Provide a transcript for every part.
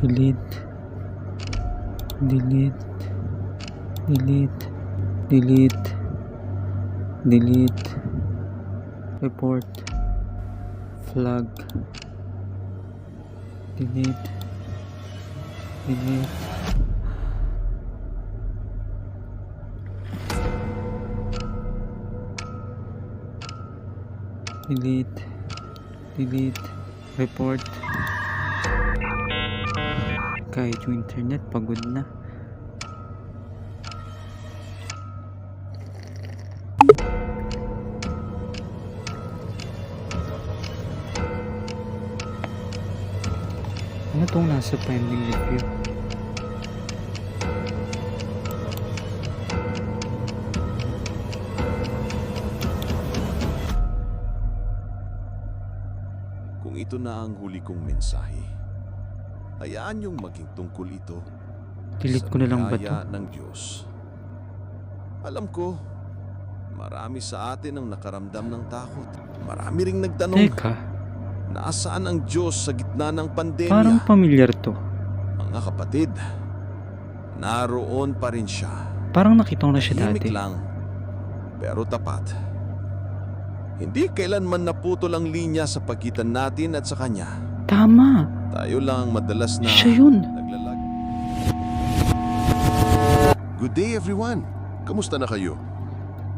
delete, delete, delete, delete, delete, report, flag, delete, delete, delete, delete, report. Kahit yung internet pagod na. Ano tong nasa pending review? Kung ito na ang huli kong mensahe, hayaan niyong maging tungkol ito Delete sa ko na lang ba to? biyaya ng Diyos. Alam ko, marami sa atin ang nakaramdam ng takot. Marami ring nagtanong, Teka, nasaan ang Diyos sa gitna ng pandemya? parang pamilyar to. Mga kapatid, naroon pa rin siya. Parang nakita ko na siya Tahimik dati. lang, pero tapat. Hindi kailanman naputol ang linya sa pagitan natin at sa Kanya. Tama, Tayo lang madalas na siya yun. naglalag. Good day everyone! Kamusta na kayo?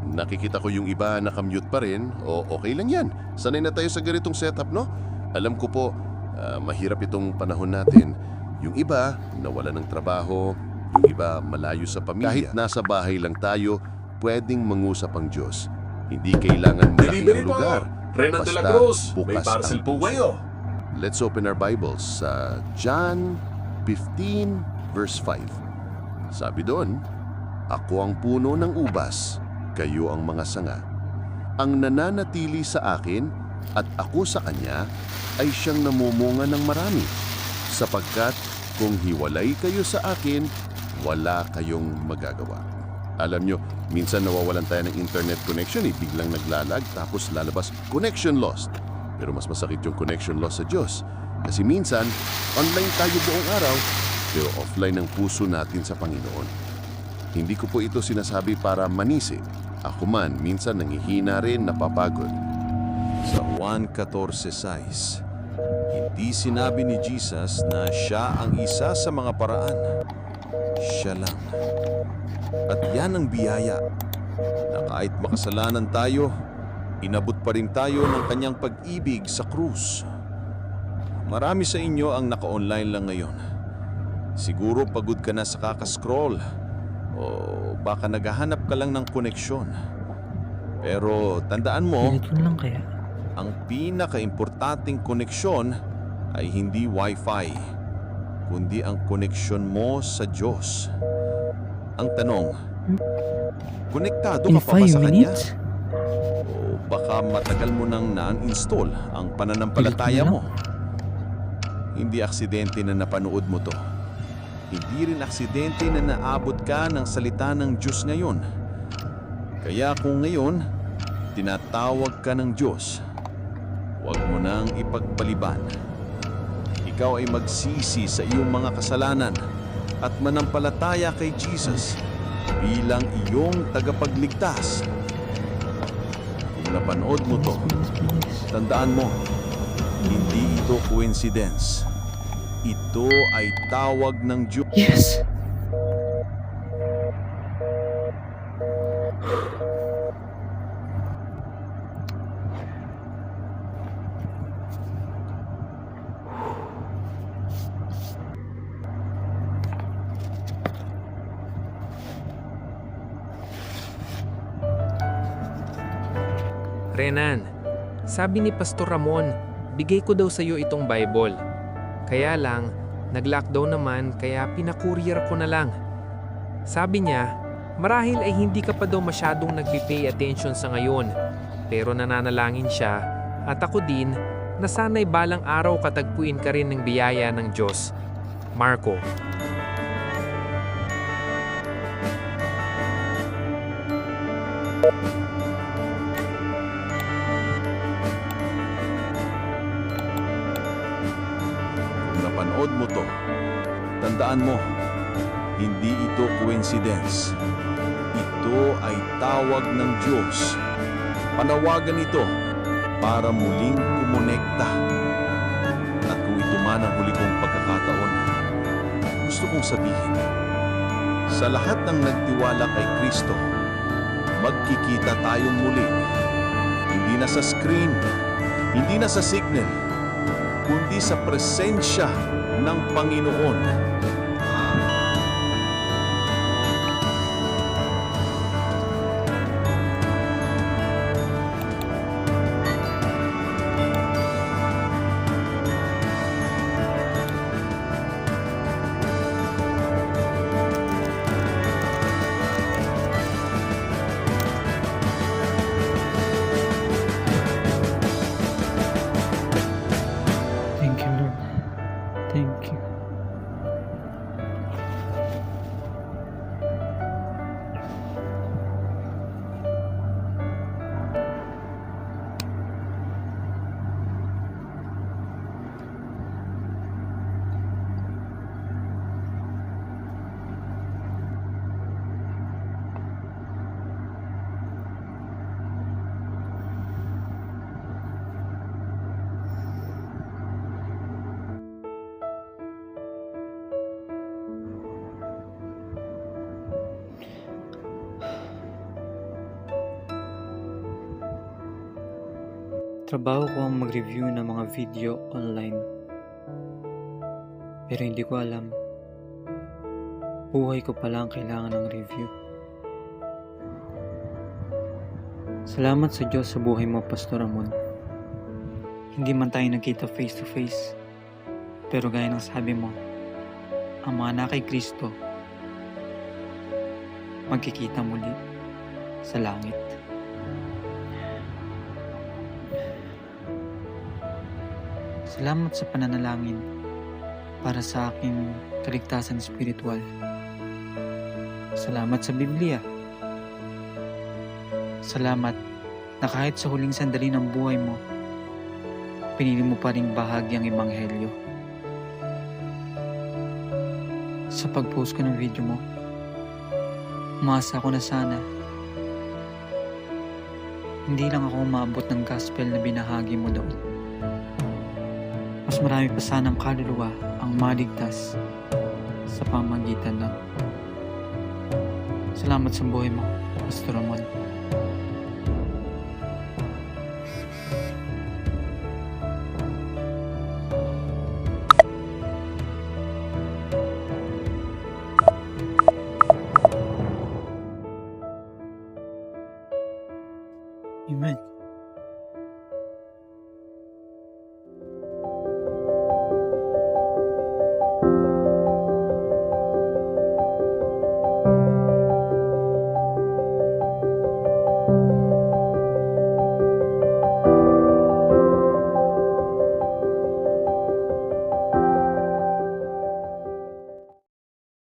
Nakikita ko yung iba nakamute pa rin o okay lang yan. Sanay na tayo sa ganitong setup, no? Alam ko po, mahirap itong panahon natin. Yung iba, nawala ng trabaho. Yung iba, malayo sa pamilya. Kahit nasa bahay lang tayo, pwedeng mangusap ang Diyos. Hindi kailangan malaking Delivery ang po! lugar. Renan de la Basta Cruz! May bukas parcel ang po kayo! Let's open our Bibles sa John 15 verse 5. Sabi doon, ako ang puno ng ubas, kayo ang mga sanga. Ang nananatili sa akin at ako sa kanya ay siyang namumunga ng marami. Sapagkat kung hiwalay kayo sa akin, wala kayong magagawa. Alam nyo, minsan nawawalan tayo ng internet connection, biglang naglalag tapos lalabas, connection lost. Pero mas masakit yung connection loss sa Diyos. Kasi minsan, online tayo buong araw, pero offline ang puso natin sa Panginoon. Hindi ko po ito sinasabi para manisi. Ako man, minsan nangihina rin, napapagod. Sa Juan 14:6, hindi sinabi ni Jesus na siya ang isa sa mga paraan. Siya lang. At yan ang biyaya na kahit makasalanan tayo, inabot pa rin tayo ng kanyang pag-ibig sa krus. Marami sa inyo ang naka-online lang ngayon. Siguro pagod ka na sa kakascroll o baka naghahanap ka lang ng koneksyon. Pero tandaan mo, Delete ko na lang kaya. ang pinaka-importanting koneksyon ay hindi Wi-Fi, kundi ang koneksyon mo sa Diyos. Ang tanong, konektado In ka pa ba 5 sa Kanya? minutes? O baka matagal mo nang na-uninstall ang pananampalataya Delete ko na mo? Hindi aksidente na napanood mo to. Hindi rin aksidente na naabot ka ng salita ng Diyos ngayon. Kaya kung ngayon, tinatawag ka ng Diyos, huwag mo nang ipagpaliban. Ikaw ay magsisi sa iyong mga kasalanan at manampalataya kay Jesus bilang iyong tagapagligtas. Kung napanood mo to, tandaan mo, hindi ito coincidence. Ito ay tawag ng Diyos. Yes! Renan, sabi ni Pastor Ramon, bigay ko daw sa iyo itong Bible. Kaya lang, nag-lockdown naman kaya pina-courier ko na lang. Sabi niya, marahil ay hindi ka pa daw masyadong nagpi-pay attention sa ngayon. Pero nananalangin siya at ako din na sana'y balang araw katagpuin ka rin ng biyaya ng Diyos. Marco. Kung napanood mo to, tandaan mo, hindi ito coincidence. Ito ay tawag ng Diyos. Panawagan ito para muling kumonekta. At kung ito man ang huli kong pagkakataon, gusto kong sabihin, sa lahat ng nagtiwala kay Kristo, magkikita tayong muli. Hindi na sa screen, hindi na sa signal, kundi sa presensya ng Panginoon. Thank you, Lord. Thank you. Trabaho ko ang mag-review ng mga video online. Pero hindi ko alam, buhay ko pala ang kailangan ng review. Salamat sa Diyos sa buhay mo, Pastor Ramon. Hindi man tayo nagkita face to face, pero gaya ng sabi mo, ang mga anak kay Kristo, magkikita muli sa langit. Salamat sa pananalangin para sa aking kaligtasan spiritual. Salamat sa Biblia. Salamat na kahit sa huling sandali ng buhay mo, pinili mo pa ring bahagi ang Ebanghelyo. Sa pag-post ko ng video mo, umasa ako na sana hindi lang ako umabot ng gospel na binahagi mo doon. Mas marami pa sanang kaluluwa ang maligtas sa pamagitan ng. Salamat sa buhay mo, Pastor Ramon. Amen.